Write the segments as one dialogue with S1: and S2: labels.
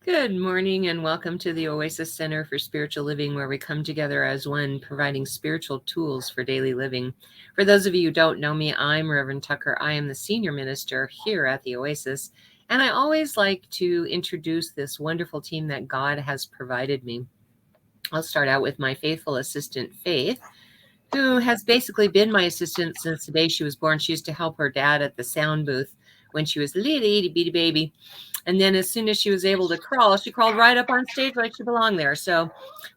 S1: Good morning and welcome to the Oasis Center for Spiritual Living, where we come together as one, providing spiritual tools for daily living. For those of you who don't know me, I'm Reverend Tucker. I am the senior minister here at the Oasis, and I always like to introduce this wonderful team that God has provided me. I'll start out with my faithful assistant, Faith, who has basically been my assistant since the day she was born. She used to help her dad at the sound booth when she was a little itty bitty baby. And then as soon as she was able to crawl, she crawled right up on stage like she belonged there. So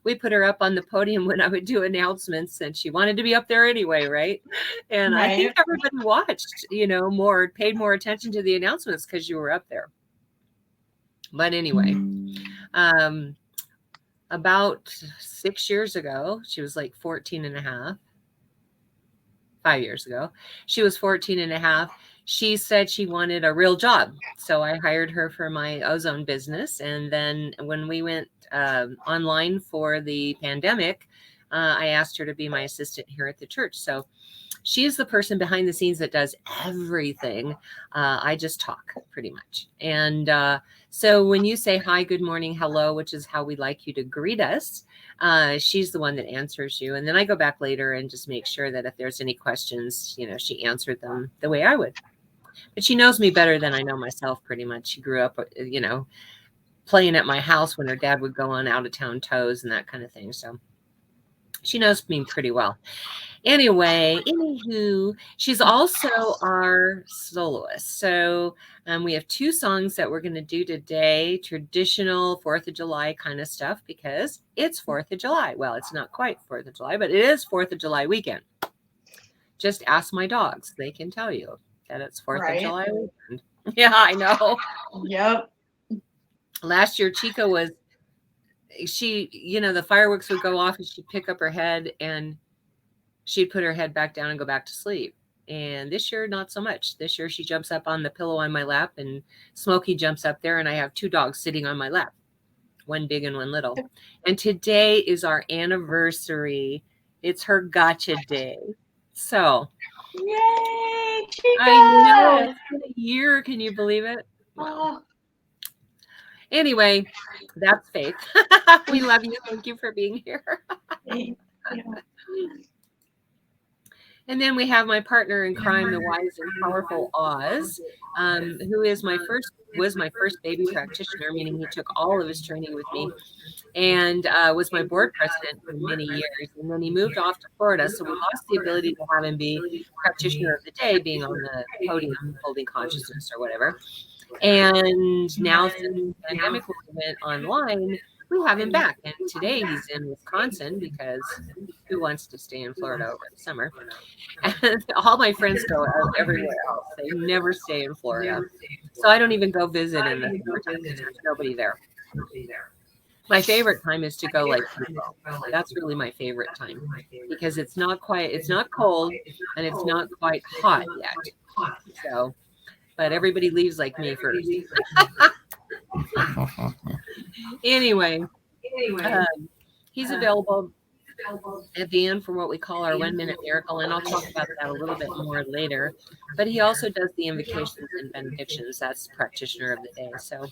S1: we put her up on the podium when I would do announcements, and she wanted to be up there anyway, right? And I think
S2: Right.
S1: everybody watched, paid more attention to the announcements because you were up there. But anyway, about 6 years ago, she was like 14 and a half. 5 years ago, she was 14 and a half. She said she wanted a real job. So I hired her for my ozone business. And then when we went online for the pandemic, I asked her to be my assistant here at the church. So she is the person behind the scenes that does everything. I just talk pretty much. And so when you say hi, good morning, hello, which is how we like you to greet us, she's the one that answers you. And then I go back later and just make sure that if there's any questions, she answered them the way I would. But she knows me better than I know myself pretty much. She grew up, playing at my house when her dad would go on out of town tows and that kind of thing. So she knows me pretty well. Anyway, anywho, she's also our soloist. So we have 2 songs that we're going to do today, traditional 4th of July kind of stuff, because it's 4th of July. Well, it's not quite 4th of July, but it is 4th of July weekend. Just ask my dogs. They can tell you that it's 4th of July weekend. Yeah, I know.
S2: Yep.
S1: Last year, Chica was, the fireworks would go off and she'd pick up her head and she'd put her head back down and go back to sleep. And this year, not so much. This year, she jumps up on the pillow on my lap, and Smokey jumps up there, and I have 2 dogs sitting on my lap, one big and one little. And today is our anniversary. It's her gotcha day. So,
S2: Yay, Chica!
S1: I know, it's been a year. Can you believe it? Wow. Anyway, that's Faith. We love you. Thank you for being here. And then we have my partner in crime, the wise and powerful Oz, who was my first baby practitioner, meaning he took all of his training with me, and was my board president for many years. And then he moved off to Florida, so we lost the ability to have him be practitioner of the day, being on the podium, holding consciousness or whatever. And now since the pandemic went online, we have him back. And today he's in Wisconsin because who wants to stay in Florida over the summer? And all my friends go out everywhere else. They never stay in Florida. So I don't even go visit in the summertime because there's nobody there. My favorite time is to go like April. That's really my favorite time because it's not cold and it's not quite hot yet. So, but everybody leaves like me first. Anyway, he's available at the end for what we call our 1-minute miracle, and I'll talk about that a little bit more later. But he also does the invocations and benedictions. That's practitioner of the day. So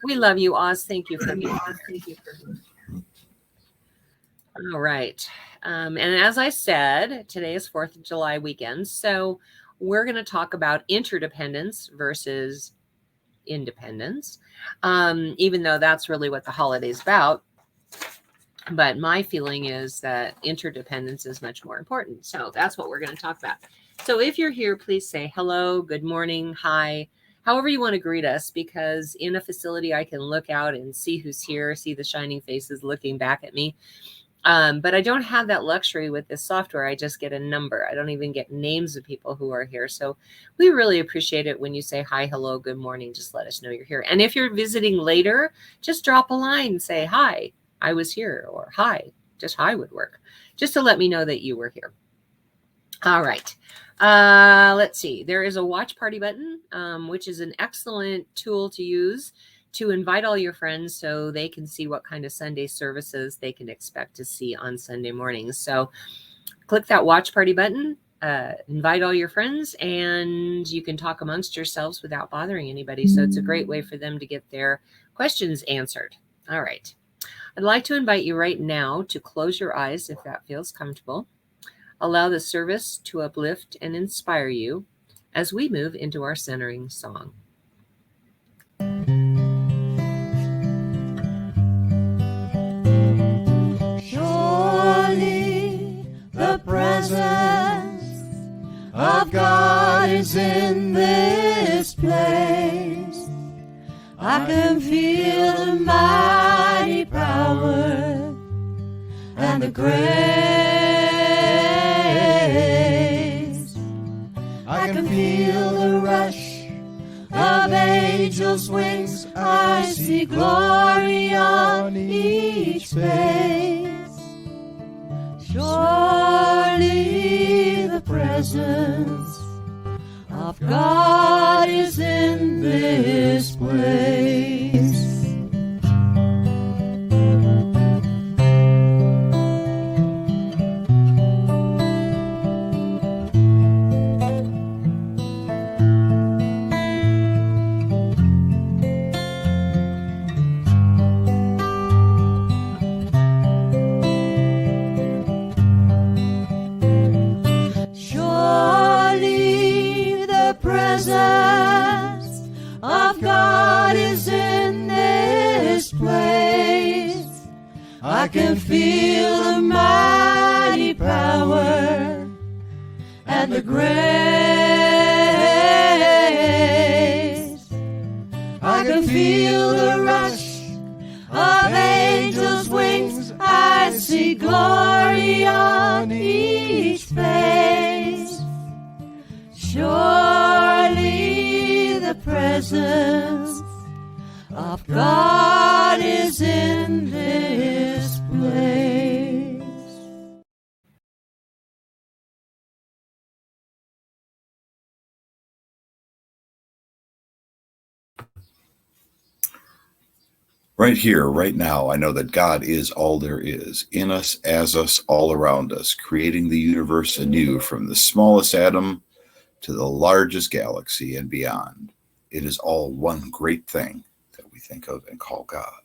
S1: we love you, Oz. Thank you for being here. All right. And as I said, today is 4th of July weekend. So we're going to talk about interdependence versus independence, even though that's really what the holiday is about. But my feeling is that interdependence is much more important. So that's what we're going to talk about. So if you're here, please say hello, good morning, hi, however you want to greet us, because in a facility, I can look out and see who's here, see the shining faces looking back at me. But I don't have that luxury with this software. I just get a number. I don't even get names of people who are here. So we really appreciate it when you say hi, hello, good morning. Just let us know you're here. And if you're visiting later, just drop a line, say hi, I was here, or hi. Just hi would work, just to let me know that you were here. All right. Let's see. There is a watch party button, which is an excellent tool to use to invite all your friends so they can see what kind of Sunday services they can expect to see on Sunday mornings. So click that watch party button, invite all your friends, and you can talk amongst yourselves without bothering anybody. So it's a great way for them to get their questions answered. All right. I'd like to invite you right now to close your eyes if that feels comfortable. Allow the service to uplift and inspire you as we move into our centering song.
S3: Surely the presence of God is in this place. I can feel the mighty power and the grace. I can feel the rush of angels' wings. I see glory on each face. Surely the presence of God is in this place. Surely the presence of God is in this place. I can feel the mighty power and the grace. I can feel the rush of angels' wings. I see glory on each face. Surely the presence of God is in this place.
S4: Right here, right now, I know that God is all there is, in us, as us, all around us, creating the universe anew from the smallest atom to the largest galaxy and beyond. It is all one great thing that we think of and call God.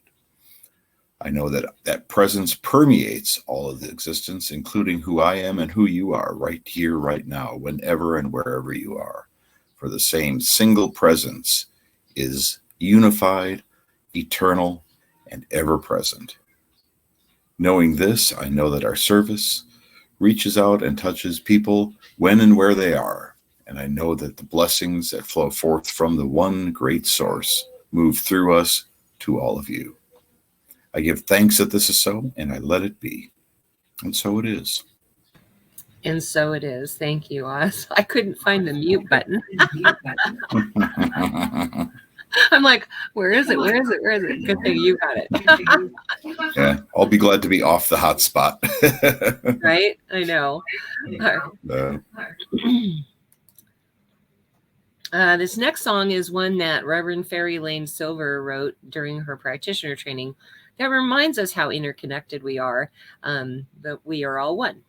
S4: I know that that presence permeates all of the existence, including who I am and who you are, right here, right now, whenever and wherever you are. For the same single presence is unified, eternal, and ever-present. Knowing this, I know that our service reaches out and touches people when and where they are, and I know that the blessings that flow forth from the one great source move through us to all of you. I give thanks that this is so, and I let it be. And so it is.
S1: And so it is. Thank you, Oz. I couldn't find the mute button. I'm like, where is it? Where is it? Where is it? Good thing you got it.
S4: Yeah, I'll be glad to be off the hot spot.
S1: Right? I know. This next song is one that Reverend Fairy Lane Silver wrote during her practitioner training that reminds us how interconnected we are, that we are all one.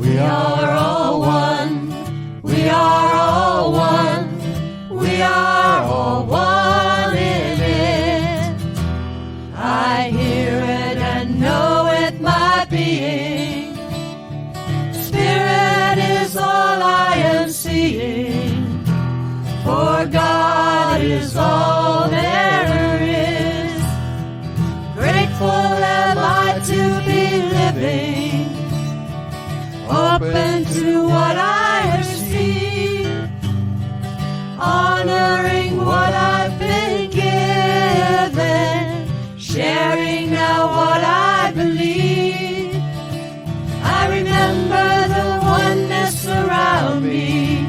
S3: We are all one. We are all one. We are all one in it. I hear it and know it, my being. Spirit is all I am seeing. For God is all there is. Grateful am I to be living, open to what I receive, honoring what I've been given, sharing now what I believe. I remember the oneness around me.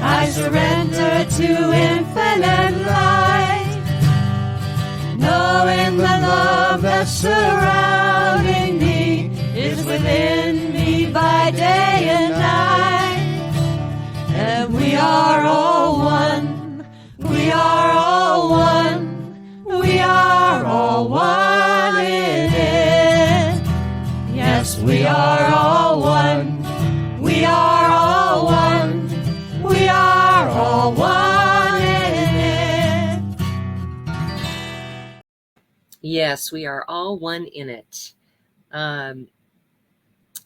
S3: I surrender to infinite light, knowing the love that's surrounding me is within me by day and night. And we are all one. We are all one. We are all one in it. Yes, we are all one. We are all one. We are all one in it.
S1: Yes, we are all one in it.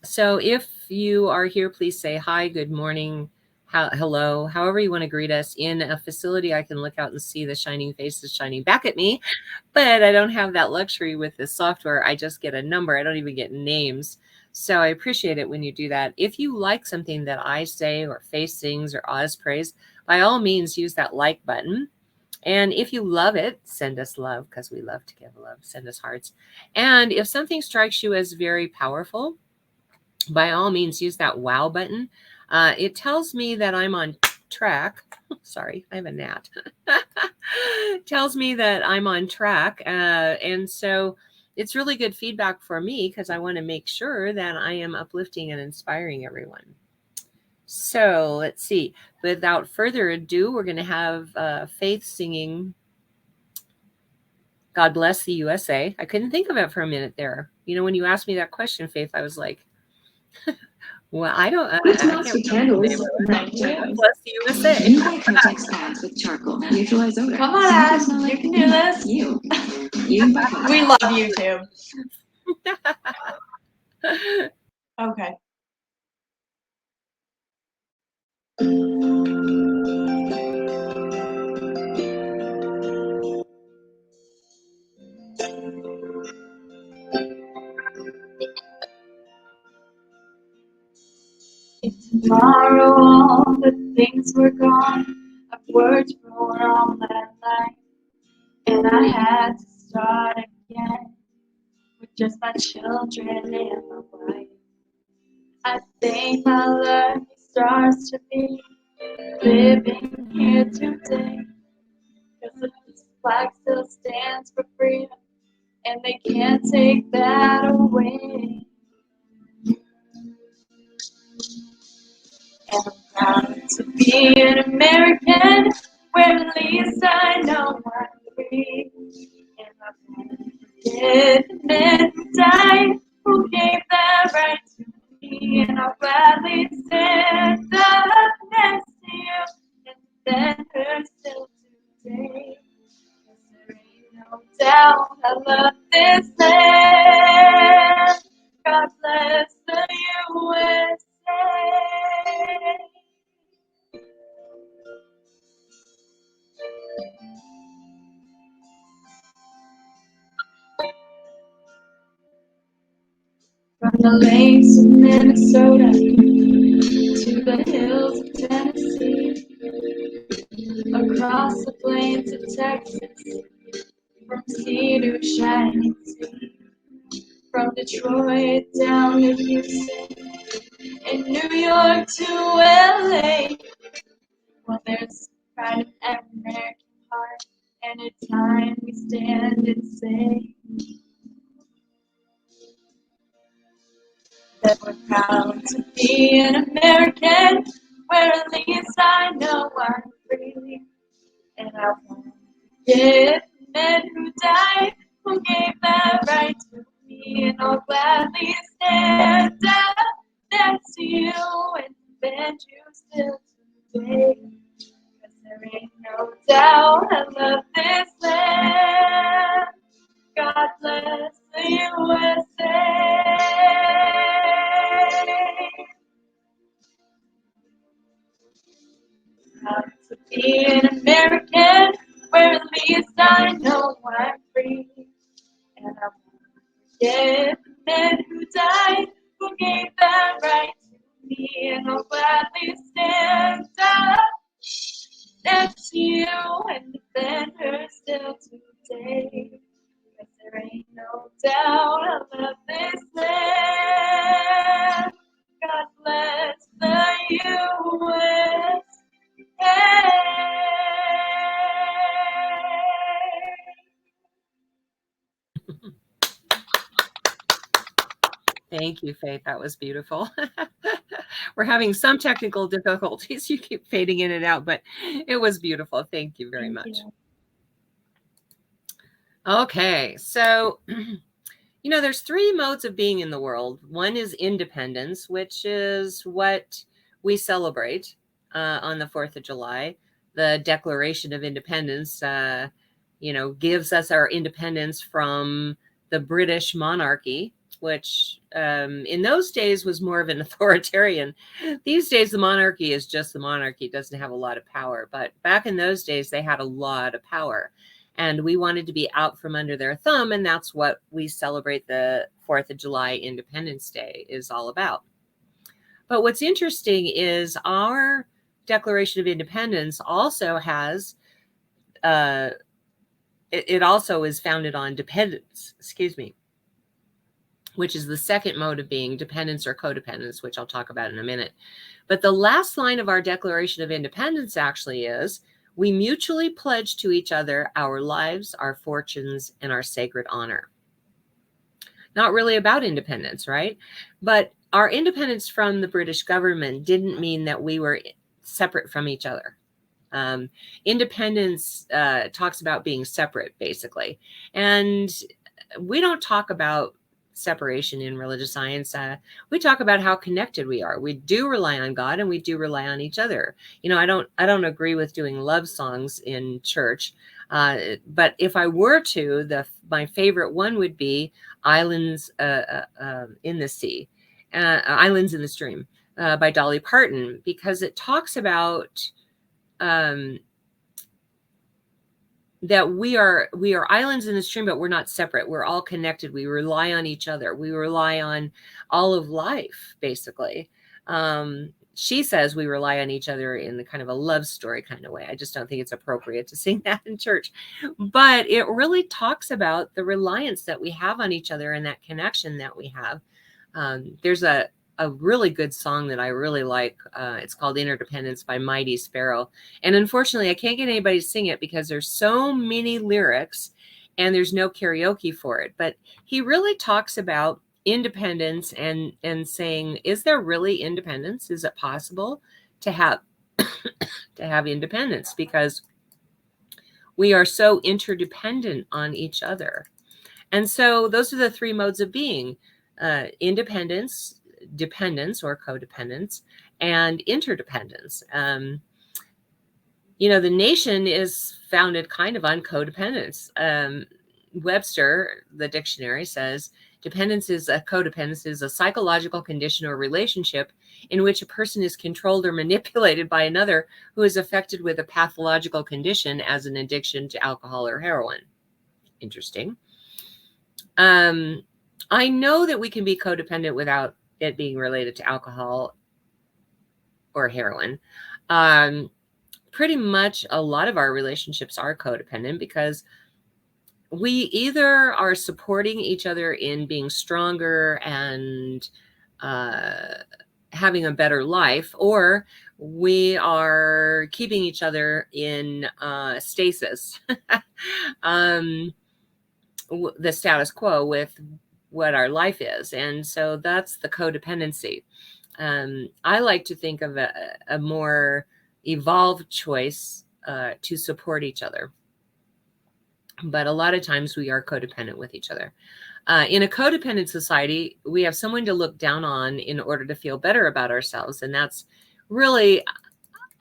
S1: So if you are here, please say hi, good morning, hello, however you want to greet us. In a facility, I can look out and see the shining faces shining back at me, but I don't have that luxury with this software. I just get a number. I don't even get names. So I appreciate it when you do that. If you like something that I say or Faith sings or Oz prays, by all means, use that like button. And if you love it, send us love, because we love to give love. Send us hearts. And if something strikes you as very powerful, by all means, use that wow button. It tells me that I'm on track. Sorry, I have a gnat. Tells me that I'm on track. And so it's really good feedback for me, because I want to make sure that I am uplifting and inspiring everyone. So let's see. Without further ado, we're going to have Faith singing God Bless the USA. I couldn't think of it for a minute there. You know, when you asked me that question, Faith, I was like, well, I don't. I can't remember the name of it. God bless the USA.
S5: You white protects pads with charcoal. Neutralize odor.
S2: Come on, Ash. You can do this.
S5: You.
S2: We love YouTube. Okay. If tomorrow all the things were gone, I've worked for all my life, and I had to start again with just my children and my wife. I think my lucky stars to be living here today, 'cause this flag still stands for freedom, and they can't take that away. And I'm proud to be an American, where at least I know I'm free. And I won't forget the men who died, who gave that right to me. And I'll gladly stand up next to you and defend her still today. 'Cause there ain't no doubt I love this land. God bless the USA. From the lakes of Minnesota to the hills of Tennessee, across the plains of Texas, from sea to shining sea, from Detroit down to Houston, and New York to LA. Well, there's pride in every American heart, and it's time we stand and say that we're proud to be an American, where at least I know I'm free. And I won't forget the men who died, who gave that right to me. And I'll gladly stand up next to you and defend you still today. 'Cause there ain't no doubt I love this land. God bless the USA. Proud to be an American, where at least I know I'm free. And I won't forget the men who died, who gave that right to me. And I'll gladly stand up next to you and defend her still today. 'Cause there ain't no doubt I love this land. God bless the USA.
S1: Thank you, Faith. That was beautiful. We're having some technical difficulties. You keep fading in and out, but it was beautiful. Thank you very much. Okay, so there's three modes of being in the world. One is independence, which is what we celebrate on the 4th of July. The Declaration of Independence, gives us our independence from the British monarchy, which in those days was more of an authoritarian. These days, the monarchy is just the monarchy. It doesn't have a lot of power. But back in those days, they had a lot of power. And we wanted to be out from under their thumb. And that's what we celebrate the 4th of July Independence Day is all about. But what's interesting is our Declaration of Independence also has, it also is founded on dependence, which is the second mode of being, dependence or codependence, which I'll talk about in a minute. But the last line of our Declaration of Independence actually is, we mutually pledge to each other our lives, our fortunes, and our sacred honor. Not really about independence, right? But our independence from the British government didn't mean that we were separate from each other. Independence talks about being separate, basically. And we don't talk about separation in religious science. We talk about how connected we are. We do rely on God and we do rely on each other. I don't agree with doing love songs in church. But if I were to, my favorite one would be Islands in the Sea, Islands in the Stream by Dolly Parton, because it talks about that we are islands in the stream, but we're not separate. We're all connected. We rely on each other. We rely on all of life, basically. She says we rely on each other in the kind of a love story kind of way. I just don't think it's appropriate to sing that in church. But it really talks about the reliance that we have on each other and that connection that we have. There's a really good song that I really like. It's called Interdependence by Mighty Sparrow. And unfortunately, I can't get anybody to sing it because there's so many lyrics and there's no karaoke for it. But he really talks about independence and saying, is there really independence? Is it possible to have independence? Because we are so interdependent on each other. And so those are the three modes of being: independence, dependence or codependence, and interdependence. The nation is founded kind of on codependence. Webster, the dictionary, says codependence is a psychological condition or relationship in which a person is controlled or manipulated by another who is affected with a pathological condition, as an addiction to alcohol or heroin. Interesting. I know that we can be codependent without it being related to alcohol or heroin. Pretty much a lot of our relationships are codependent because we either are supporting each other in being stronger and having a better life, or we are keeping each other in stasis, the status quo with what our life is. And so that's the codependency. I like to think of a more evolved choice to support each other. But a lot of times we are codependent with each other. In a codependent society, we have someone to look down on in order to feel better about ourselves. And that's really,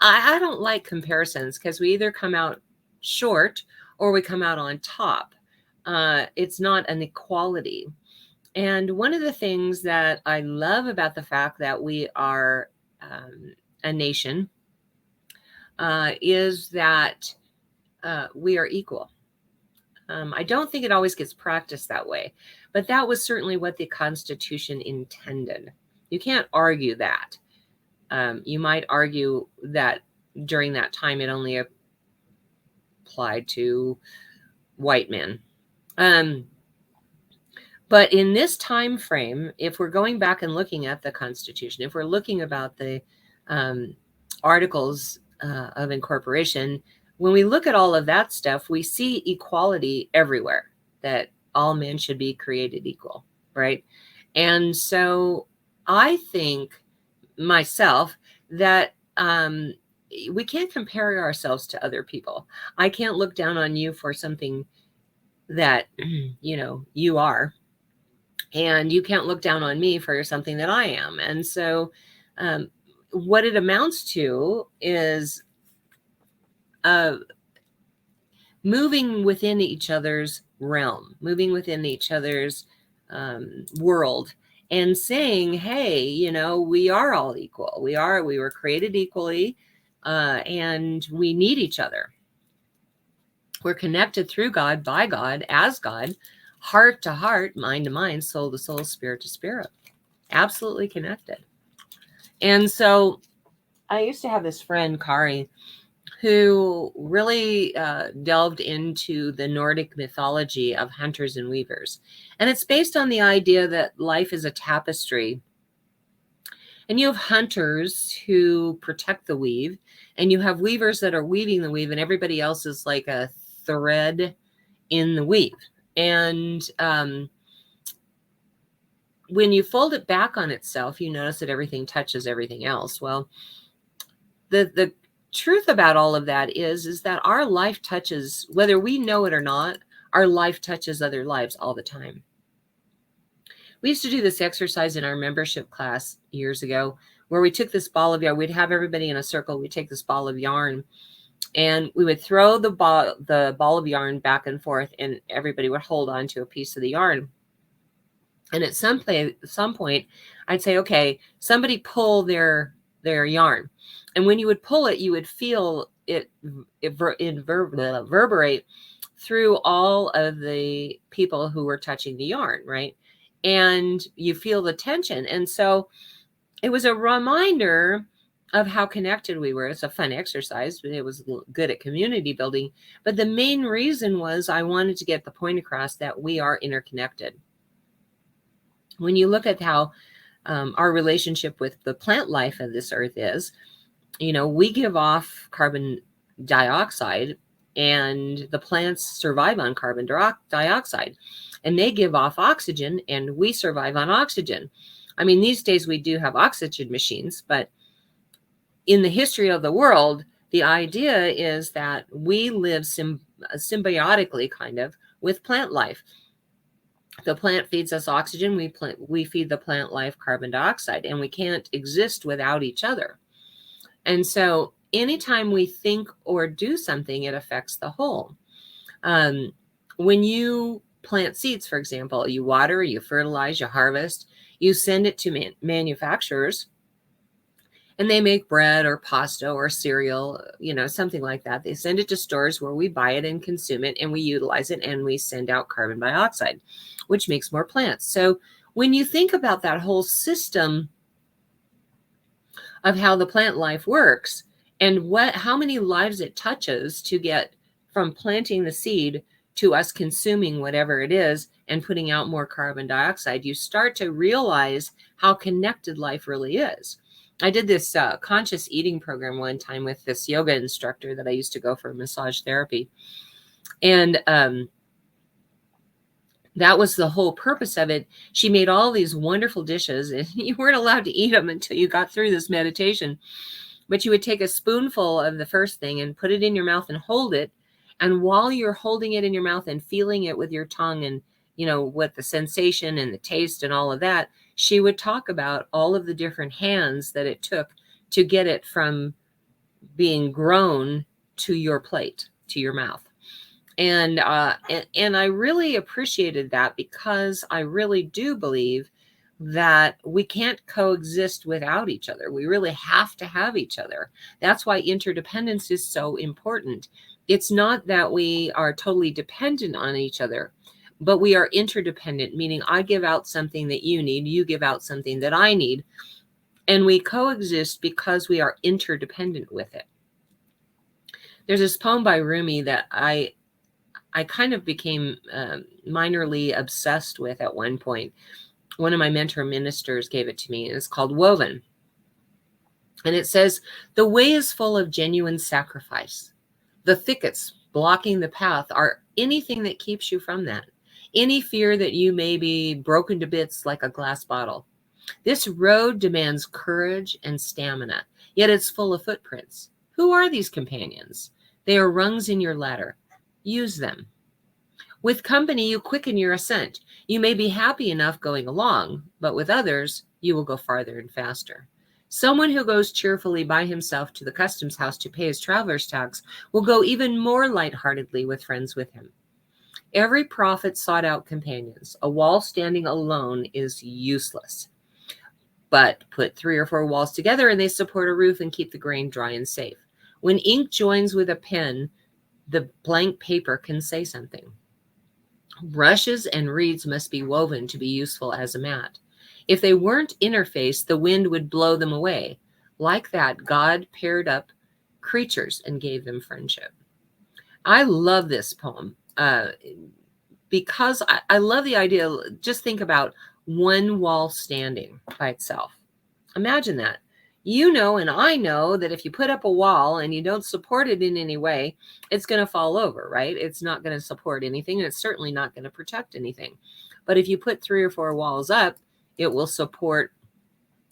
S1: I don't like comparisons because we either come out short or we come out on top. It's not an equality. And one of the things that I love about the fact that we are a nation is that we are equal. I don't think it always gets practiced that way, but that was certainly what the Constitution intended. You can't argue that. You might argue that during that time it only applied to white men. But in this time frame, if we're going back and looking at the Constitution, if we're looking about the Articles of Incorporation, when we look at all of that stuff, we see equality everywhere, that all men should be created equal, right? And so I think myself that we can't compare ourselves to other people. I can't look down on you for something that, you are. And you can't look down on me for something that I am. And so what it amounts to is moving within each other's realm, moving within each other's world, and saying, hey, you know, we are all equal. We were created equally, and we need each other. We're connected through God, by God, as God, heart to heart, mind to mind, soul to soul, spirit to spirit. Absolutely connected. And so I used to have this friend, Kari, who really delved into the Nordic mythology of hunters and weavers. And it's based on the idea that life is a tapestry. And you have hunters who protect the weave, and you have weavers that are weaving the weave, and everybody else is like a thread in the weave. And when you fold it back on itself, you notice that everything touches everything else. Well, the truth about all of that is that our life touches, whether we know it or not, our life touches other lives all the time. We used to do this exercise in our membership class years ago, where we took this ball of yarn. We'd have everybody in a circle. We'd take this ball of yarn, and we would throw the ball of yarn back and forth, and everybody would hold on to a piece of the yarn. And at some point, I'd say, okay, somebody pull their yarn. And when you would pull it, you would feel it reverberate through all of the people who were touching the yarn, right? And you feel the tension. And so it was a reminder of how connected we were. It's a fun exercise, but it was good at community building. But the main reason was I wanted to get the point across that we are interconnected. When you look at how our relationship with the plant life of this earth is, you know, we give off carbon dioxide, and the plants survive on carbon dioxide, and they give off oxygen, and we survive on oxygen. I mean, these days we do have oxygen machines, but in the history of the world, the idea is that we live symbiotically kind of with plant life. The plant feeds us oxygen, we feed the plant life carbon dioxide, and we can't exist without each other. And so anytime we think or do something, it affects the whole. When you plant seeds, for example, you water, you fertilize, you harvest, you send it to manufacturers, and they make bread or pasta or cereal, you know, something like that. They send it to stores where we buy it and consume it, and we utilize it, and we send out carbon dioxide, which makes more plants. So when you think about that whole system of how the plant life works and how many lives it touches to get from planting the seed to us consuming whatever it is and putting out more carbon dioxide, you start to realize how connected life really is. I did this conscious eating program one time with this yoga instructor that I used to go for massage therapy. And that was the whole purpose of it. She made all these wonderful dishes, and you weren't allowed to eat them until you got through this meditation. But you would take a spoonful of the first thing and put it in your mouth and hold it. And while you're holding it in your mouth and feeling it with your tongue and, you know, with the sensation and the taste and all of that, she would talk about all of the different hands that it took to get it from being grown to your plate, to your mouth. And I really appreciated that, because I really do believe that we can't coexist without each other. We really have to have each other. That's why interdependence is so important. It's not that we are totally dependent on each other, but we are interdependent, meaning I give out something that you need, you give out something that I need, and we coexist because we are interdependent with it. There's this poem by Rumi that I kind of became minorly obsessed with at one point. One of my mentor ministers gave it to me, and it's called Woven. And it says, "The way is full of genuine sacrifice. The thickets blocking the path are anything that keeps you from that. Any fear that you may be broken to bits like a glass bottle. This road demands courage and stamina, yet it's full of footprints. Who are these companions? They are rungs in your ladder. Use them. With company, you quicken your ascent. You may be happy enough going along, but with others, you will go farther and faster. Someone who goes cheerfully by himself to the customs house to pay his traveler's tax will go even more lightheartedly with friends with him. Every prophet sought out companions. A wall standing alone is useless. But put 3 or 4 walls together and they support a roof and keep the grain dry and safe. When ink joins with a pen, the blank paper can say something. Rushes and reeds must be woven to be useful as a mat. If they weren't interfaced, the wind would blow them away. Like that, God paired up creatures and gave them friendship. I love this poem because I love the idea. Just think about one wall standing by itself. Imagine that. You know, and I know that if you put up a wall and you don't support it in any way, it's going to fall over, right? It's not going to support anything, and it's certainly not going to protect anything. But if you put 3 or 4 walls up, it will support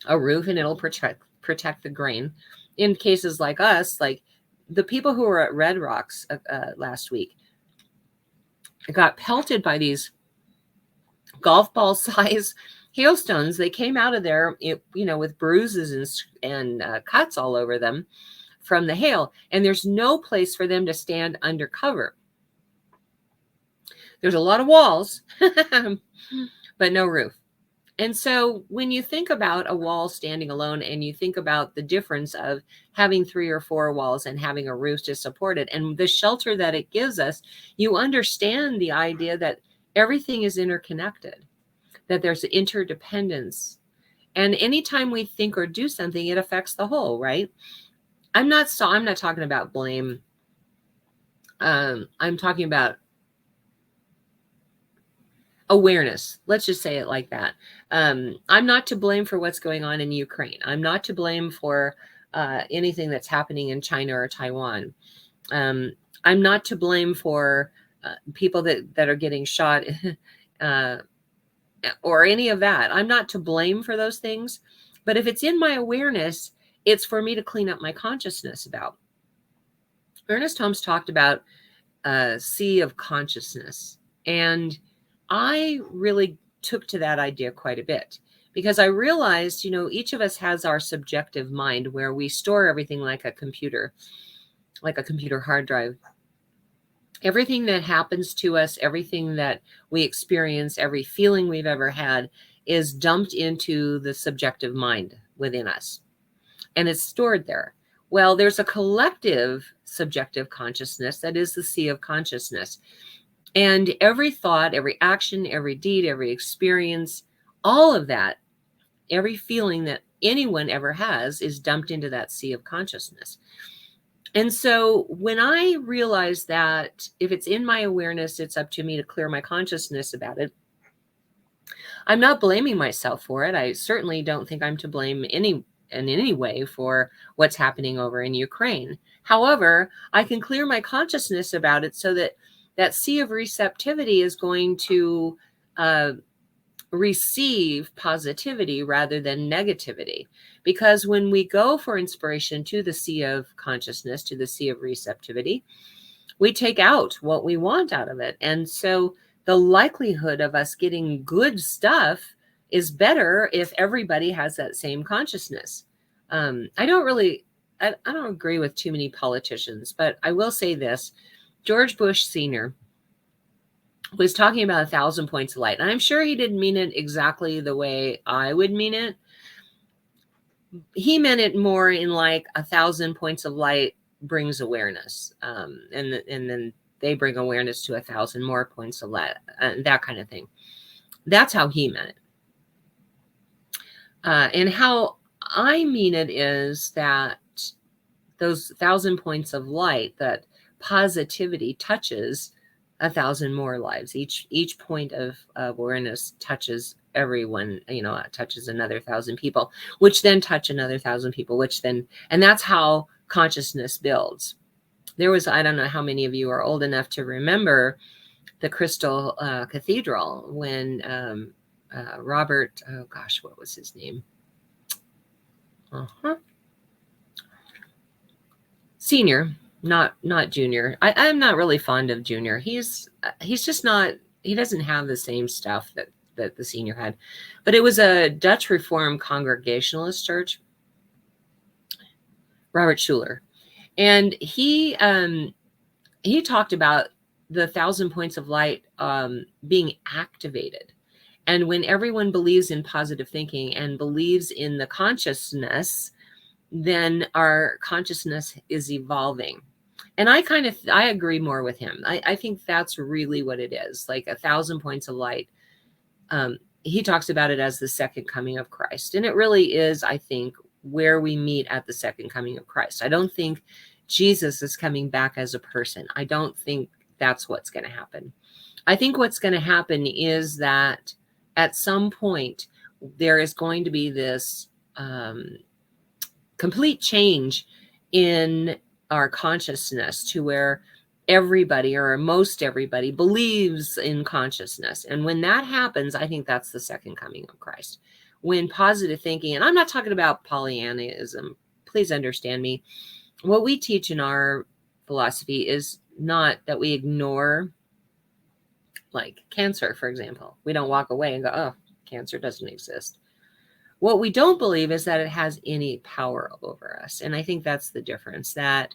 S1: a roof and it'll protect the grain. In cases like us, like the people who were at Red Rocks last week, got pelted by these golf ball size hailstones. They came out of there, with bruises and cuts all over them from the hail. And there's no place for them to stand under cover. There's a lot of walls, but no roof. And so when you think about a wall standing alone and you think about the difference of having 3 or 4 walls and having a roof to support it and the shelter that it gives us, you understand the idea that everything is interconnected, that there's interdependence. And anytime we think or do something, it affects the whole, right? I'm not talking about blame. I'm talking about awareness. Let's just say it like that. I'm not to blame for what's going on in Ukraine. I'm not to blame for anything that's happening in China or Taiwan. I'm not to blame for people that are getting shot or any of that. I'm not to blame for those things. But if it's in my awareness, it's for me to clean up my consciousness about. Ernest Holmes talked about a sea of consciousness. And I really took to that idea quite a bit because I realized, each of us has our subjective mind where we store everything like a computer hard drive. Everything that happens to us, everything that we experience, every feeling we've ever had is dumped into the subjective mind within us. And it's stored there. Well, there's a collective subjective consciousness that is the sea of consciousness. And every thought, every action, every deed, every experience, all of that, every feeling that anyone ever has is dumped into that sea of consciousness. And so when I realized that if it's in my awareness, it's up to me to clear my consciousness about it. I'm not blaming myself for it. I certainly don't think I'm to blame in any way for what's happening over in Ukraine. However, I can clear my consciousness about it so that sea of receptivity is going to receive positivity rather than negativity. Because when we go for inspiration to the sea of consciousness, to the sea of receptivity, we take out what we want out of it. And so the likelihood of us getting good stuff is better if everybody has that same consciousness. I don't agree with too many politicians, but I will say this. George Bush Sr. was talking about 1,000 points of light. And I'm sure he didn't mean it exactly the way I would mean it. He meant it more in like 1,000 points of light brings awareness. And then they bring awareness to 1,000 more points of light, that kind of thing. That's how he meant it. And how I mean it is that those 1,000 points of light, that positivity touches 1,000 more lives. Each point of awareness touches everyone, touches another 1,000 people, which then touch another 1,000 people, and that's how consciousness builds. There was, I don't know how many of you are old enough to remember the Crystal Cathedral when Robert, oh gosh, what was his name? Senior, not Junior. I'm not really fond of Junior. He's just not. He doesn't have the same stuff that the senior had. But it was a Dutch Reformed Congregationalist church. Robert Schuller, and he talked about the 1,000 points of light being activated. And when everyone believes in positive thinking and believes in the consciousness, then our consciousness is evolving. And I agree more with him. I think that's really what it is, like 1,000 points of light. He talks about it as the second coming of Christ. And it really is, I think, where we meet at the second coming of Christ. I don't think Jesus is coming back as a person. I don't think that's what's going to happen. I think what's going to happen is that at some point there is going to be this complete change in our consciousness to where everybody or most everybody believes in consciousness. And when that happens, I think that's the second coming of Christ. When positive thinking, and I'm not talking about Pollyannism, please understand me. What we teach in our philosophy is not that we ignore, like cancer, for example. We don't walk away and go, oh, cancer doesn't exist. What we don't believe is that it has any power over us. And I think that's the difference, that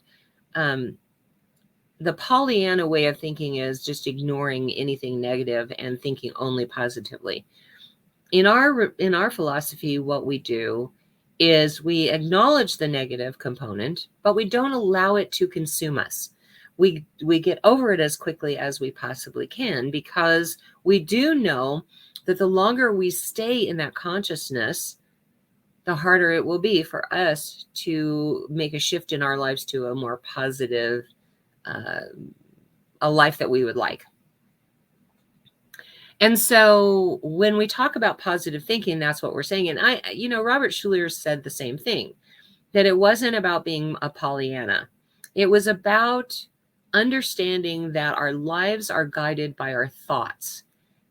S1: the Pollyanna way of thinking is just ignoring anything negative and thinking only positively. In our philosophy, what we do is we acknowledge the negative component, but we don't allow it to consume us. We get over it as quickly as we possibly can, because we do know that the longer we stay in that consciousness, the harder it will be for us to make a shift in our lives to a more positive, a life that we would like. And so when we talk about positive thinking, that's what we're saying. And Robert Schuller said the same thing, that it wasn't about being a Pollyanna. It was about understanding that our lives are guided by our thoughts,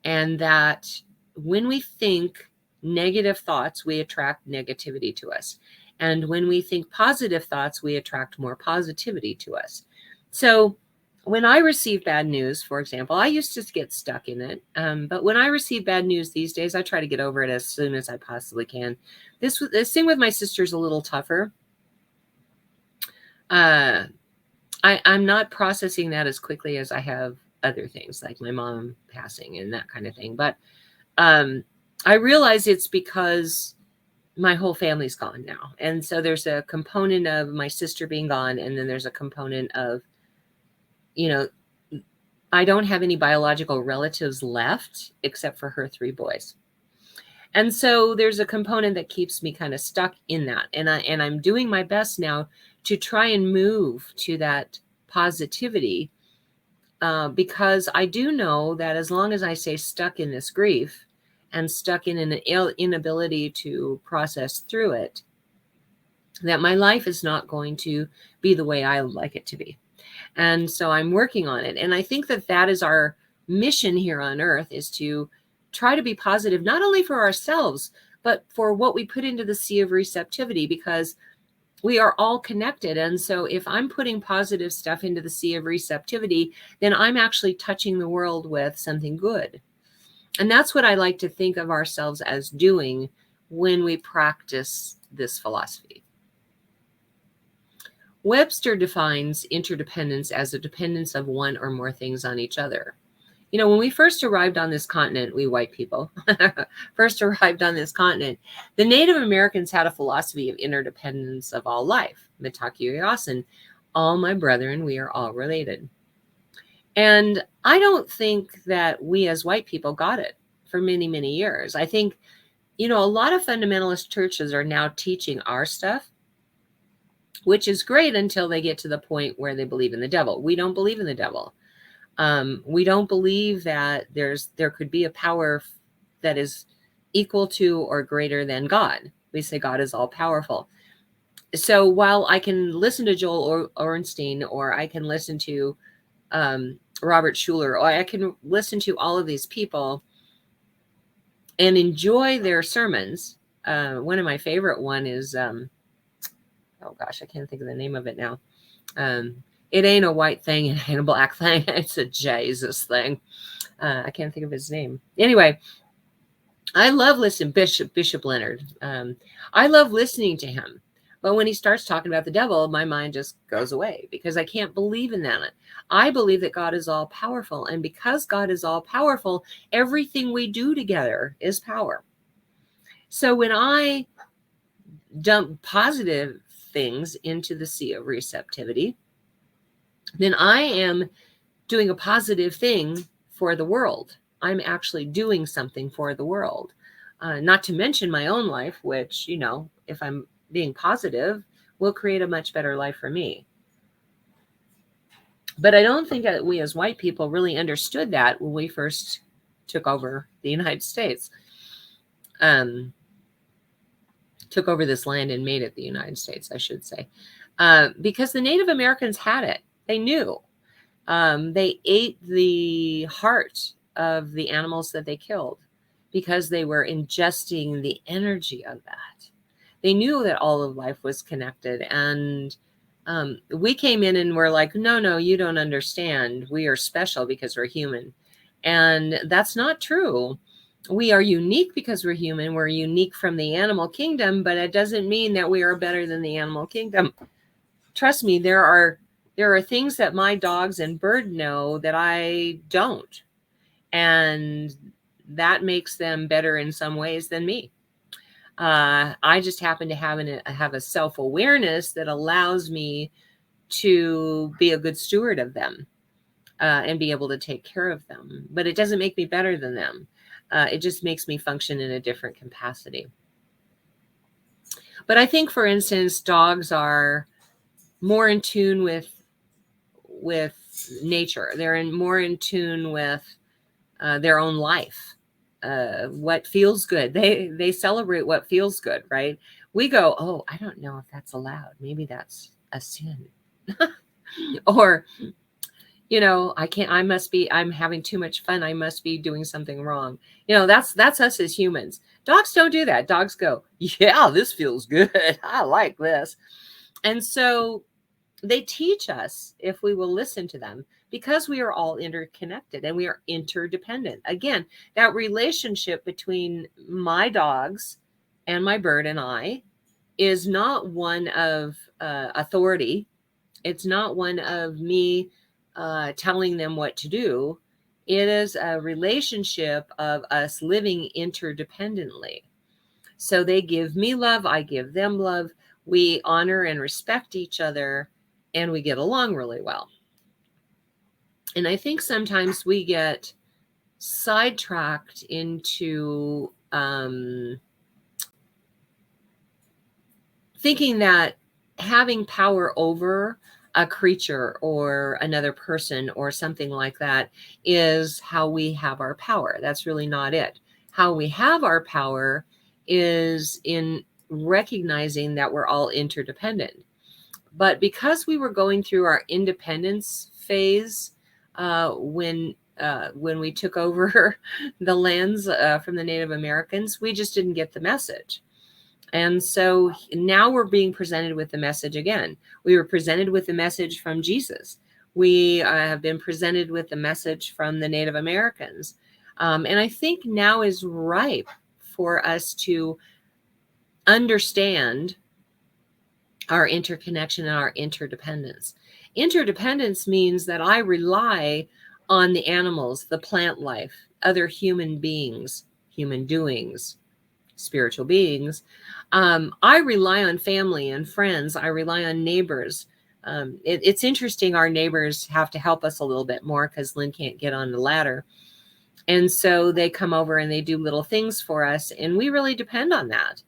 S1: and that when we think negative thoughts, we attract negativity to us. And when we think positive thoughts, we attract more positivity to us. So when I receive bad news, for example, I used to get stuck in it. But when I receive bad news these days, I try to get over it as soon as I possibly can. This thing with my sister is a little tougher. I'm not processing that as quickly as I have other things, like my mom passing and that kind of thing. But I realize it's because my whole family's gone now. And so there's a component of my sister being gone, and then there's a component of, I don't have any biological relatives left except for her 3 boys. And so there's a component that keeps me kind of stuck in that. And I'm doing my best now to try and move to that positivity, because I do know that as long as I stay stuck in this grief and stuck in an inability to process through it, that my life is not going to be the way I would like it to be. And so I'm working on it. And I think that is our mission here on earth, is to try to be positive, not only for ourselves, but for what we put into the sea of receptivity, because we are all connected. And so if I'm putting positive stuff into the sea of receptivity, then I'm actually touching the world with something good. And that's what I like to think of ourselves as doing when we practice this philosophy. Webster defines interdependence as a dependence of one or more things on each other. When we first arrived on this continent, we white people first arrived on this continent, the Native Americans had a philosophy of interdependence of all life. Mitaki Yasin, all my brethren, we are all related. And I don't think that we as white people got it for many, many years. I think, a lot of fundamentalist churches are now teaching our stuff, which is great until they get to the point where they believe in the devil. We don't believe in the devil. We don't believe that there could be a power that is equal to or greater than God. We say God is all powerful. So while I can listen to Joel Ornstein, or I can listen to Robert Schuller, or I can listen to all of these people and enjoy their sermons. One of my favorite one is, oh gosh, I can't think of the name of it now. It ain't a white thing. It ain't a black thing. It's a Jesus thing. I can't think of his name. Anyway, I love listening, Bishop Leonard. I love listening to him. But when he starts talking about the devil, my mind just goes away because I can't believe in that. I believe that God is all powerful. And because God is all powerful, everything we do together is power. So when I dump positive things into the sea of receptivity, then I am doing a positive thing for the world. I'm actually doing something for the world. Not to mention my own life, which, you know, if I'm being positive, will create a much better life for me. But I don't think that we as white people really understood that when we first took over the United States. Took over this land and made it the United States, I should say. Because the Native Americans had it. They knew. They ate the heart of the animals that they killed because they were ingesting the energy of that. They knew that all of life was connected. And we came in and we're like, no, you don't understand. We are special because we're human. And that's not true. We are unique because we're human. We're unique from the animal kingdom, but it doesn't mean that we are better than the animal kingdom. Trust me, there are things that my dogs and bird know that I don't. And that makes them better in some ways than me. I just happen to have a self-awareness that allows me to be a good steward of them and be able to take care of them. But it doesn't make me better than them. It just makes me function in a different capacity. But I think, for instance, dogs are more in tune with nature. They're more in tune with their own life. What feels good. They celebrate what feels good, right? We go, oh, I don't know if that's allowed. Maybe that's a sin. Or, you know, I'm having too much fun. I must be doing something wrong. You know, that's us as humans. Dogs don't do that. Dogs go, yeah, this feels good. I like this. And so they teach us, if we will listen to them, because we are all interconnected and we are interdependent. Again, that relationship between my dogs and my bird and I is not one of authority. It's not one of me telling them what to do. It is a relationship of us living interdependently. So they give me love, I give them love. We honor and respect each other, and we get along really well. And I think sometimes we get sidetracked into thinking that having power over a creature or another person or something like that is how we have our power. That's really not it. How we have our power is in recognizing that we're all interdependent. But because we were going through our independence phase when we took over the lands from the Native Americans, we just didn't get the message. And so now we're being presented with the message again. We were presented with the message from Jesus. We have been presented with the message from the Native Americans. And I think now is ripe for us to understand our interconnection and our interdependence. Interdependence means that I rely on the animals, the plant life, other human beings, human doings, spiritual beings. I rely on family and friends. I rely on neighbors. It's interesting. Our neighbors have to help us a little bit more because Lynn can't get on the ladder. And so they come over and they do little things for us. And we really depend on that.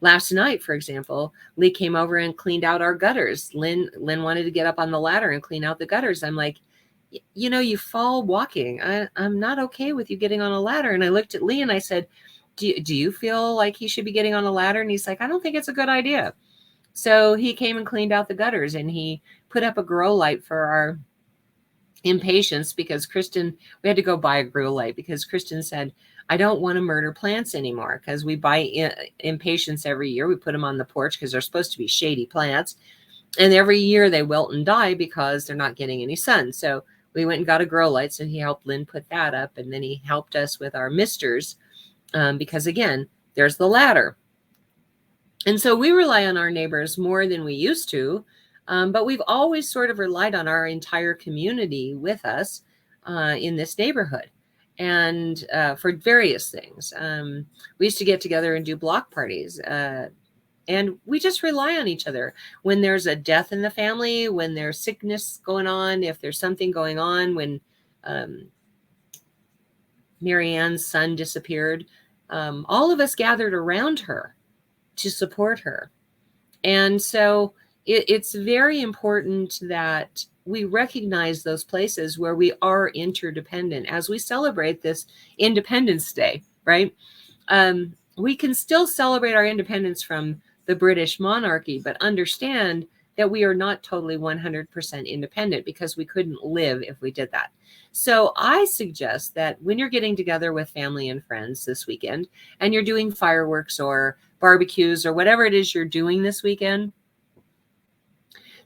S1: Last night, for example, Lee came over and cleaned out our gutters. Lynn wanted to get up on the ladder and clean out the gutters. I'm like, you know, you fall walking. I'm not okay with you getting on a ladder. And I looked at Lee and I said, do you feel like he should be getting on a ladder? And he's like, I don't think it's a good idea. So he came and cleaned out the gutters and he put up a grow light for our impatience because Kristen, we had to go buy a grow light because Kristen said, I don't want to murder plants anymore because we buy impatiens every year. We put them on the porch because they're supposed to be shady plants. And every year they wilt and die because they're not getting any sun. So we went and got a grow light. So he helped Lynn put that up. And then he helped us with our misters because, again, there's the ladder. And so we rely on our neighbors more than we used to. But we've always sort of relied on our entire community with us in this neighborhood. And for various things. We used to get together and do block parties. And we just rely on each other. When there's a death in the family, when there's sickness going on, if there's something going on, when Marianne's son disappeared, all of us gathered around her to support her. And so it's very important that we recognize those places where we are interdependent as we celebrate this Independence Day, right? We can still celebrate our independence from the British monarchy, but understand that we are not totally 100% independent because we couldn't live if we did that. So I suggest that when you're getting together with family and friends this weekend and you're doing fireworks or barbecues or whatever it is you're doing this weekend,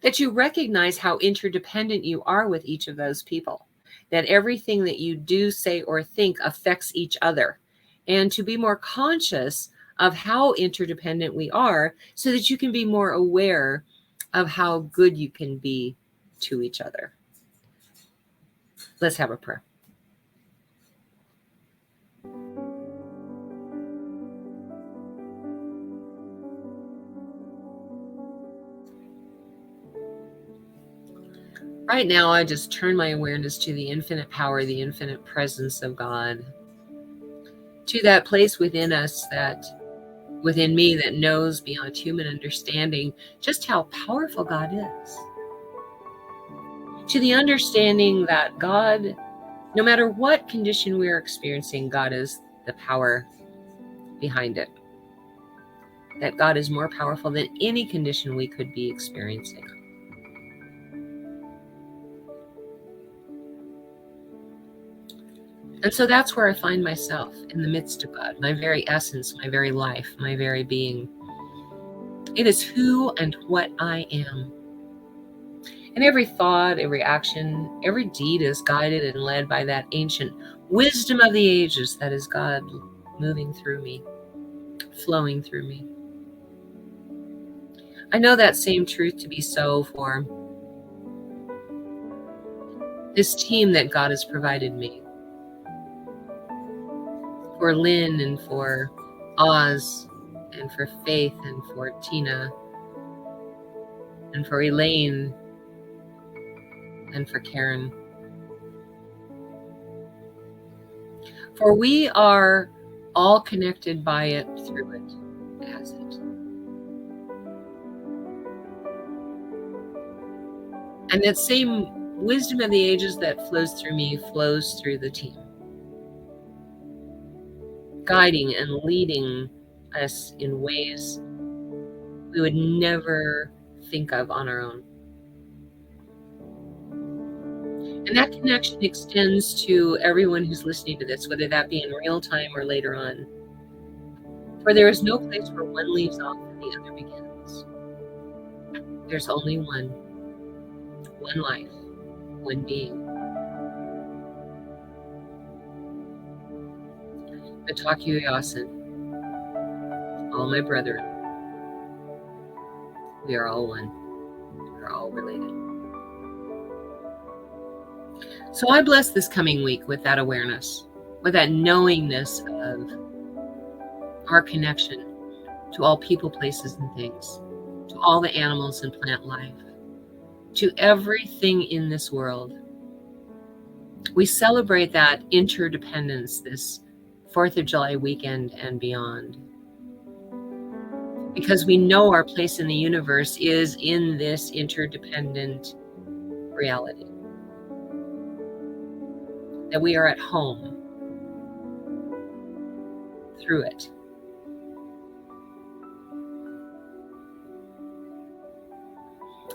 S1: that you recognize how interdependent you are with each of those people, that everything that you do, say, or think affects each other, and to be more conscious of how interdependent we are so that you can be more aware of how good you can be to each other. Let's have a prayer. Right now, I just turn my awareness to the infinite power, the infinite presence of God, to that place within us, that within me, that knows beyond human understanding just how powerful God is. To the understanding that God, no matter what condition we're experiencing, God is the power behind it. That God is more powerful than any condition we could be experiencing. And so that's where I find myself, in the midst of God, my very essence, my very life, my very being. It is who and what I am. And every thought, every action, every deed is guided and led by that ancient wisdom of the ages that is God moving through me, flowing through me. I know that same truth to be so for this team that God has provided me. For Lynn and for Oz and for Faith and for Tina and for Elaine and for Karen. For we are all connected by it, through it, as it. And that same wisdom of the ages that flows through me flows through the team, guiding and leading us in ways we would never think of on our own. And that connection extends to everyone who's listening to this, whether that be in real time or later on. For there is no place where one leaves off and the other begins. There's only one life, one being. Bataku Yasin, all my brethren, we are all one. We are all related. So I bless this coming week with that awareness, with that knowingness of our connection to all people, places, and things, to all the animals and plant life, to everything in this world. We celebrate that interdependence this 4th of July weekend and beyond, because we know our place in the universe is in this interdependent reality, that we are at home through it.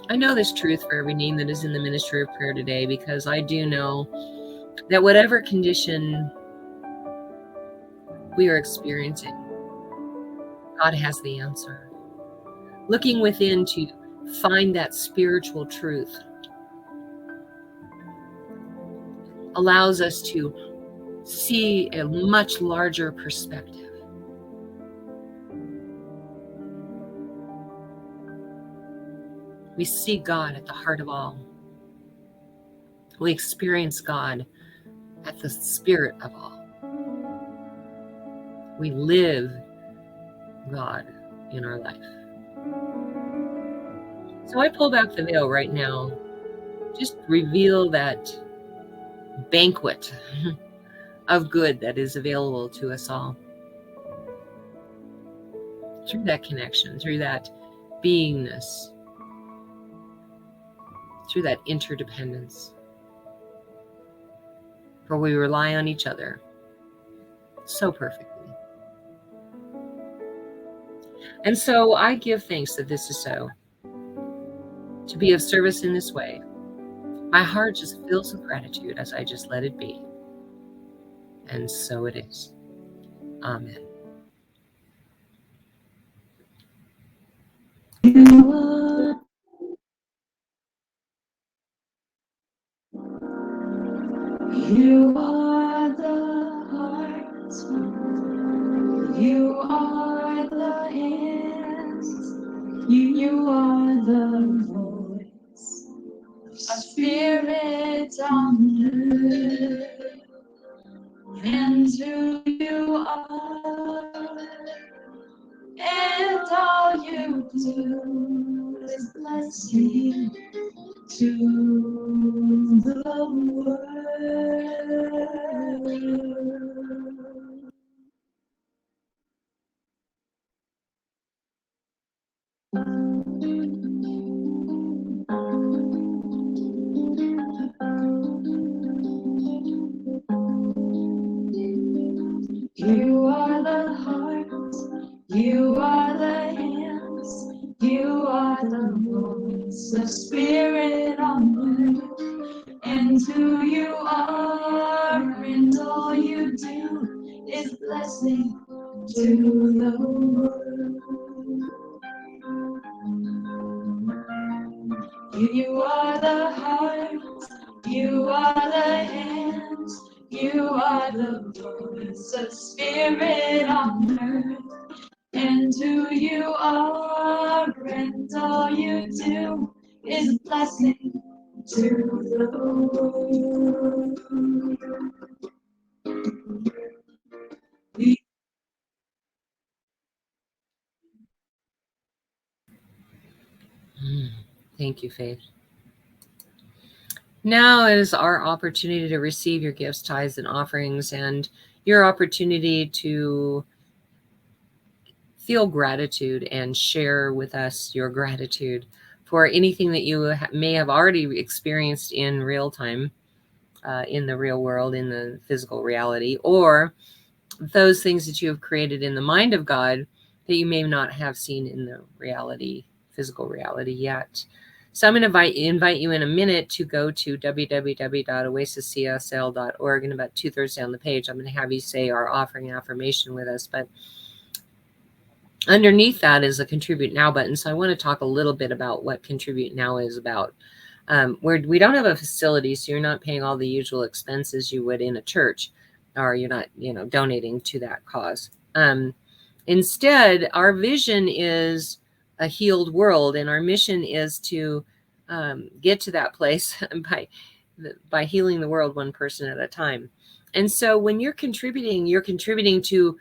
S1: I know this truth for every name that is in the ministry of prayer today, because I do know that whatever condition we are experiencing, God has the answer. Looking within to find that spiritual truth allows us to see a much larger perspective. We see God at the heart of all. We experience God at the spirit of all. We live God in our life. So I pull back the veil right now. Just reveal that banquet of good that is available to us all. Through that connection, through that beingness, through that interdependence. For we rely on each other so perfectly. And so I give thanks that this is so. To be of service in this way, my heart just fills with gratitude as I just let it be. And so it is. Amen.
S2: You are the heart, you are the hands, you are the voice of spirit on earth, and who you are, and all you do is blessing to the world. You are the heart, you are the hands, you are the voice of spirit on earth, and who you are, and all you do is blessing to the world. You are the heart, you are the hands, you are the voice of spirit on earth, and who you are, and all you do is blessing to the world.
S1: Thank you, Faith. Now is our opportunity to receive your gifts, tithes, and offerings, and your opportunity to feel gratitude and share with us your gratitude for anything that you may have already experienced in real time, in the real world, in the physical reality, or those things that you have created in the mind of God that you may not have seen in the reality, physical reality yet. So I'm going to invite you in a minute to go to www.oasiscsl.org, and about 2/3 down the page, I'm going to have you say our offering affirmation with us. But underneath that is a Contribute Now button. So I want to talk a little bit about what Contribute Now is about. We don't have a facility, so you're not paying all the usual expenses you would in a church, or you're not, donating to that cause. Instead, our vision is a healed world, and our mission is to get to that place by healing the world one person at a time. And so when you're contributing to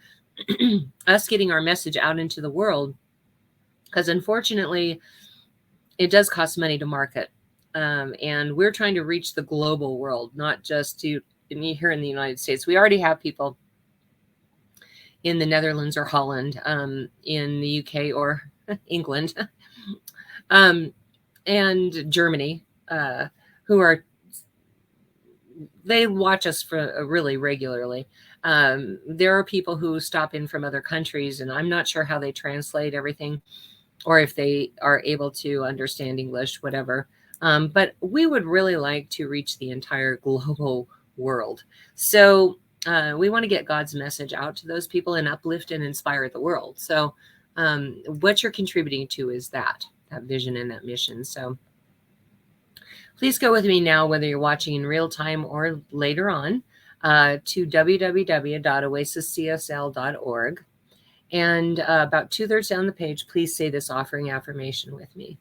S1: us getting our message out into the world, because unfortunately it does cost money to market, and we're trying to reach the global world, not just here in the United States. We already have people in the Netherlands or Holland, in the UK or England, and Germany, they watch us for really regularly. There are people who stop in from other countries, and I'm not sure how they translate everything, or if they are able to understand English, whatever. But we would really like to reach the entire global world. So we want to get God's message out to those people and uplift and inspire the world. So what you're contributing to is that vision and that mission. So please go with me now, whether you're watching in real time or later on, to www.oasiscsl.org. And about 2/3 down the page, please say this offering affirmation with me.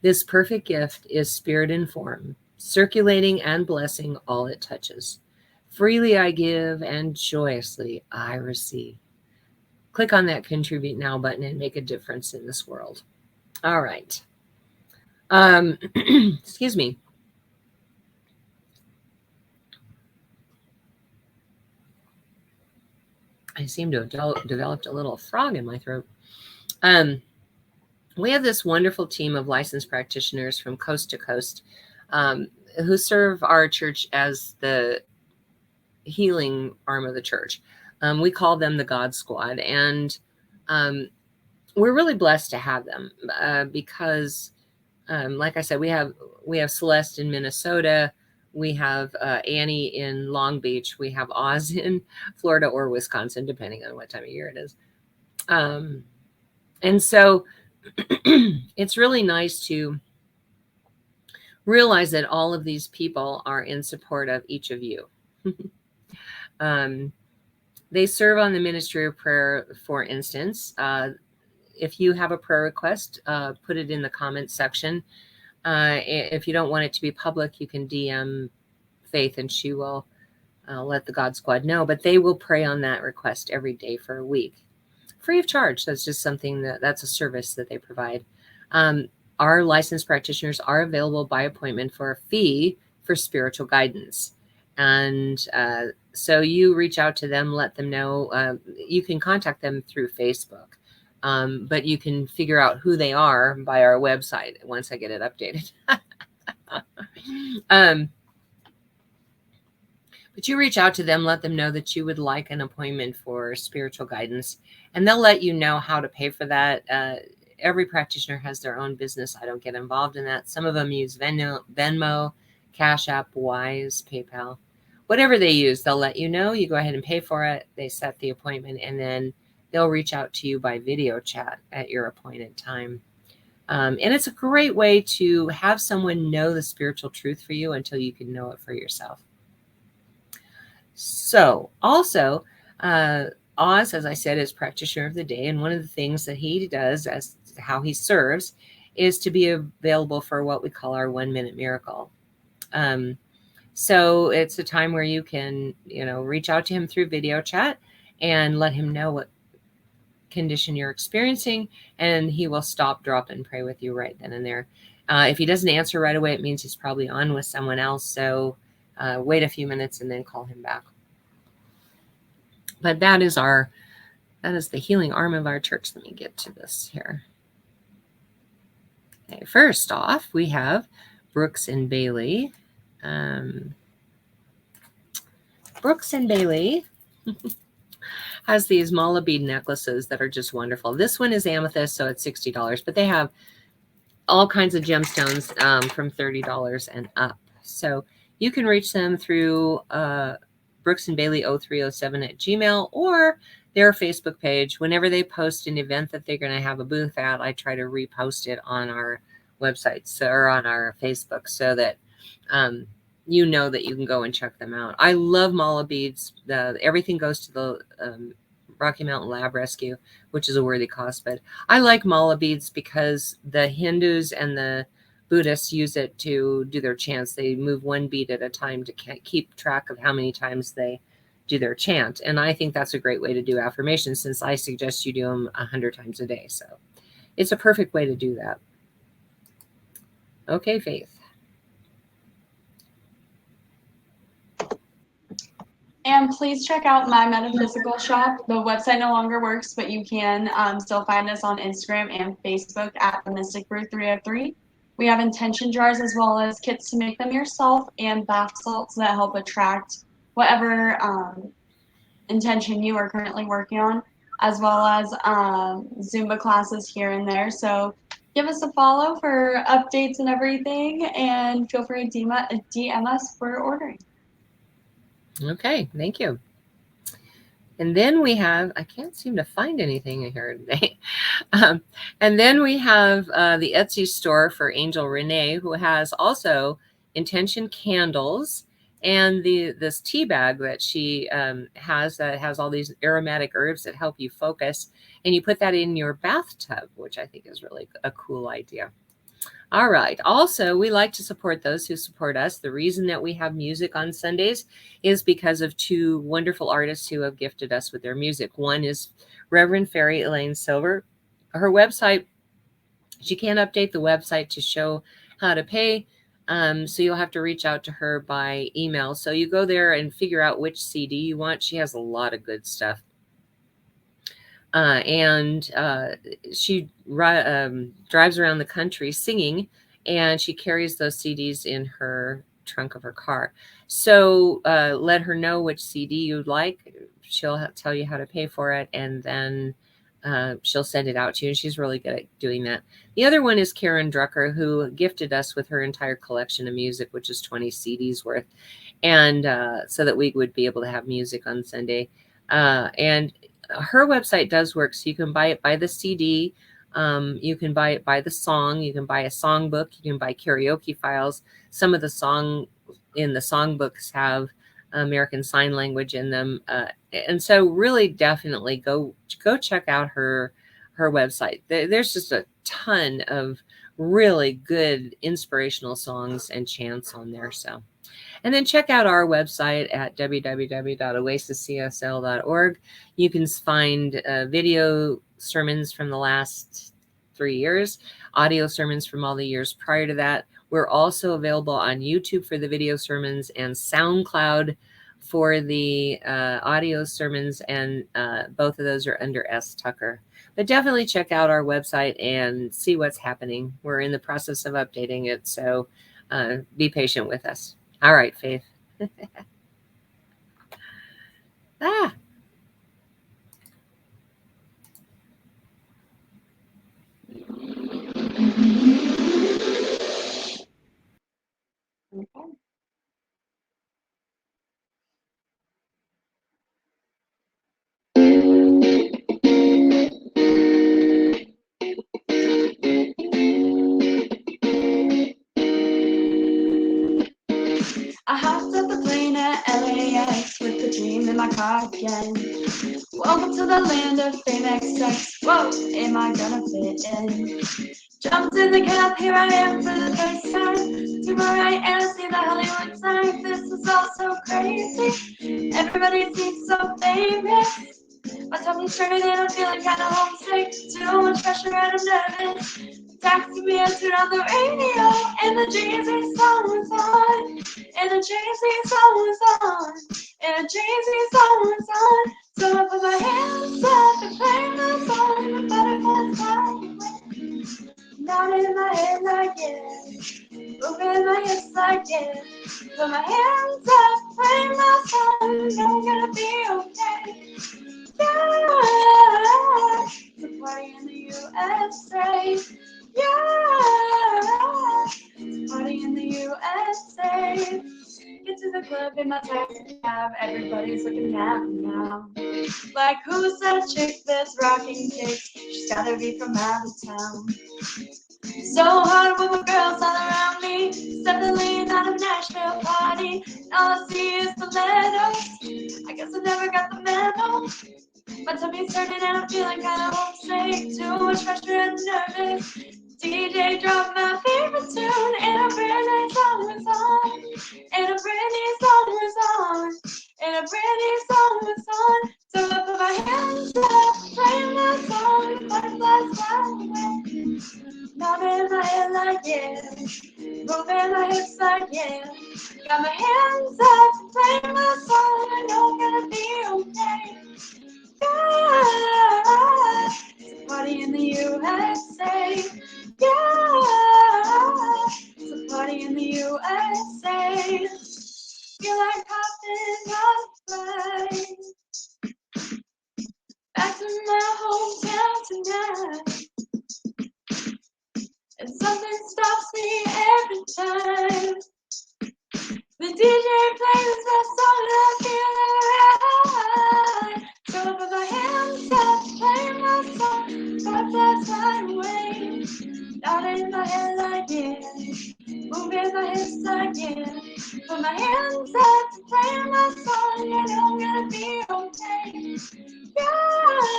S1: This perfect gift is spirit in form, circulating and blessing all it touches. Freely I give and joyously I receive. Click on that Contribute Now button and make a difference in this world. All right. Excuse me. I seem to have developed a little frog in my throat. We have this wonderful team of licensed practitioners from coast to coast who serve our church as the healing arm of the church. We call them the God Squad, and we're really blessed to have them because, like I said, we have Celeste in Minnesota, we have Annie in Long Beach, we have Oz in Florida or Wisconsin, depending on what time of year it is. And so it's really nice to realize that all of these people are in support of each of you. They serve on the ministry of prayer, for instance. If you have a prayer request, put it in the comments section. If you don't want it to be public, you can DM Faith and she will let the God Squad know. But they will pray on that request every day for a week, free of charge. That's just something that's a service that they provide. Our licensed practitioners are available by appointment for a fee for spiritual guidance. And so you reach out to them, let them know. You can contact them through Facebook, but you can figure out who they are by our website once I get it updated. But you reach out to them, let them know that you would like an appointment for spiritual guidance, and they'll let you know how to pay for that. Every practitioner has their own business. I don't get involved in that. Some of them use Venmo, Cash App, Wise, PayPal. Whatever they use, they'll let you know. You go ahead and pay for it. They set the appointment, and then they'll reach out to you by video chat at your appointed time. And it's a great way to have someone know the spiritual truth for you until you can know it for yourself. So also, Oz, as I said, is practitioner of the day. And one of the things that he does as how he serves is to be available for what we call our 1 minute miracle. So it's a time where you can, reach out to him through video chat and let him know what condition you're experiencing, and he will stop, drop, and pray with you right then and there. If he doesn't answer right away, it means he's probably on with someone else. So wait a few minutes and then call him back. But that is the healing arm of our church. Let me get to this here. Okay, first off, we have Brooks and Bailey. Brooks and Bailey has these mala bead necklaces that are just wonderful. This one is amethyst, so it's $60, but they have all kinds of gemstones from $30 and up. So you can reach them through Brooks and Bailey 0307 at Gmail or their Facebook page. Whenever they post an event that they're going to have a booth at, I try to repost it on our websites or on our Facebook so that you know that you can go and check them out. I love mala beads. Everything goes to the Rocky Mountain Lab Rescue, which is a worthy cause. But I like mala beads because the Hindus and the Buddhists use it to do their chants. They move one bead at a time to keep track of how many times they do their chant. And I think that's a great way to do affirmations, since I suggest you do them 100 times a day. So it's a perfect way to do that. Okay, Faith.
S2: And please check out my metaphysical shop. The website no longer works, but you can still find us on Instagram and Facebook at the Mystic Brew 303. We have intention jars as well as kits to make them yourself and bath salts that help attract whatever intention you are currently working on, as well as Zumba classes here and there. So give us a follow for updates and everything, and feel free to DM us for ordering.
S1: Okay, thank you. And then we have, I can't seem to find anything in here today. And then we have the Etsy store for Angel Renee, who has also intention candles and this tea bag that she has that has all these aromatic herbs that help you focus. And you put that in your bathtub, which I think is really a cool idea. All right. Also, we like to support those who support us. The reason that we have music on Sundays is because of two wonderful artists who have gifted us with their music. One is Reverend Fairy Elaine Silver. Her website, she can't update the website to show how to pay. So you'll have to reach out to her by email. So you go there and figure out which CD you want. She has a lot of good stuff. She drives around the country singing, and she carries those CDs in her trunk of her car. So let her know which CD you'd like. She'll tell you how to pay for it, and then she'll send it out to you. And she's really good at doing that. The other one is Karen Drucker, who gifted us with her entire collection of music, which is 20 CDs worth, and so that we would be able to have music on Sunday. And her website does work, so you can buy it by the CD, you can buy it by the song, you can buy a songbook, you can buy karaoke files. Some of the song in the songbooks have American Sign Language in them, and so really definitely go check out her website. There's just a ton of really good inspirational songs and chants on there. So. And then check out our website at www.oasiscsl.org. You can find video sermons from the last 3 years, audio sermons from all the years prior to that. We're also available on YouTube for the video sermons and SoundCloud for the audio sermons, and both of those are under S. Tucker. But definitely check out our website and see what's happening. We're in the process of updating it, so be patient with us. All right, Faith. Ah.
S2: Okay. I hopped up the plane at LAX with the dream in my car again. Welcome to the land of fame excess. Whoa, am I gonna fit in? Jumped in the cab, here I am for the first time. To my right and I see the Hollywood sign. This is all so crazy. Everybody seems so famous. My tummy's turning and I'm feeling kinda homesick. Too much pressure and I'm nervous. Taxi me and turn on the radio, and the Jay-Z song was on. And the Jay-Z song was on. And the Jay-Z song was on. So I put my hands up and play my song. The butterflies fly. Nodding my head like yeah, moving my hips like yeah. Put my hands up, play my song. I'm gonna be okay. Yeah, it's a party in the USA. Yeah, it's a party in the USA. Get to the club in my taxi cab. Everybody's looking at me now. Like, who's that chick that's rocking kicks? She's gotta be from out of town. So hard with my girls all around me. Suddenly not a Nashville party. All I see is the letters. I guess I never got the memo. My tummy's turning and I'm feeling kinda homesick. Too much pressure and nervous. DJ dropped my favorite tune and a brand new song was on. And a brand new song was on. And a brand new song was on. So I put my hands up, playing my song, butterflies fly away. Nodding my head like yeah, moving my hips like yeah. Got my hands up, playing my song, I know I'm gonna be okay. Yeah, it's a party in the USA. Yeah, it's a party in the USA. Feel like hopping on a plane back to my hometown tonight. And something stops me every time. The DJ plays that song and I feel alright. So over my hands up, playing my song, butterflies flying away. Nodding my head again, moving my hips again. Put my hands up, playing my song, and I'm gonna be okay. Yeah,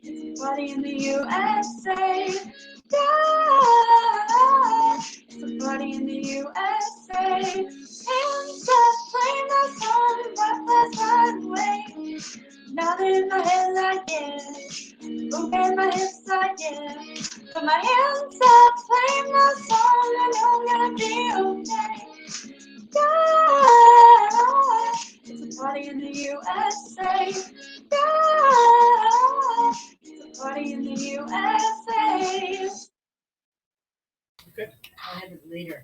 S2: it's a party in the USA. Yeah, it's a party in the USA. Hands up, playing my song, butterflies flying away. Nodding my head again, moving my hips again. Put my hands up, playing my song, and I'm gonna be okay. Yeah, it's a party in the USA. Yeah, it's a party in the USA.
S3: Okay. I'll have it later.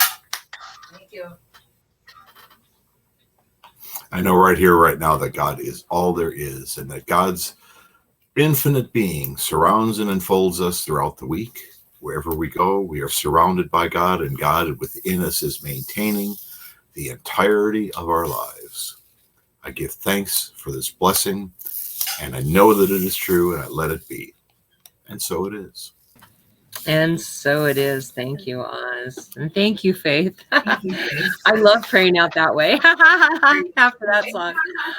S3: Thank you.
S4: I know right here, right now, that God is all there is, and that God's infinite being surrounds and enfolds us throughout the week. Wherever we go, we are surrounded by God, and God within us is maintaining the entirety of our lives. I give thanks for this blessing, and I know that it is true, and I let it be. And so it is.
S1: And so it is. Thank you, Oz. And thank you, Faith.
S3: Thank you, Faith.
S1: I love praying out that way after that song.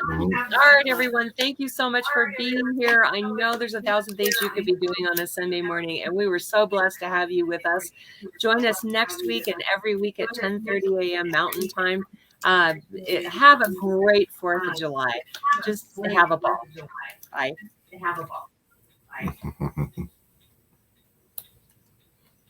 S4: Mhm.
S1: All right, everyone. Thank you so much for being here. I know there's 1,000 things you could be doing on a Sunday morning, and we were so blessed to have you with us. Join us next week and every week at 10:30 a.m. Mountain Time. Have a great 4th of July. Just have a ball. Bye.
S3: Have a ball. Bye.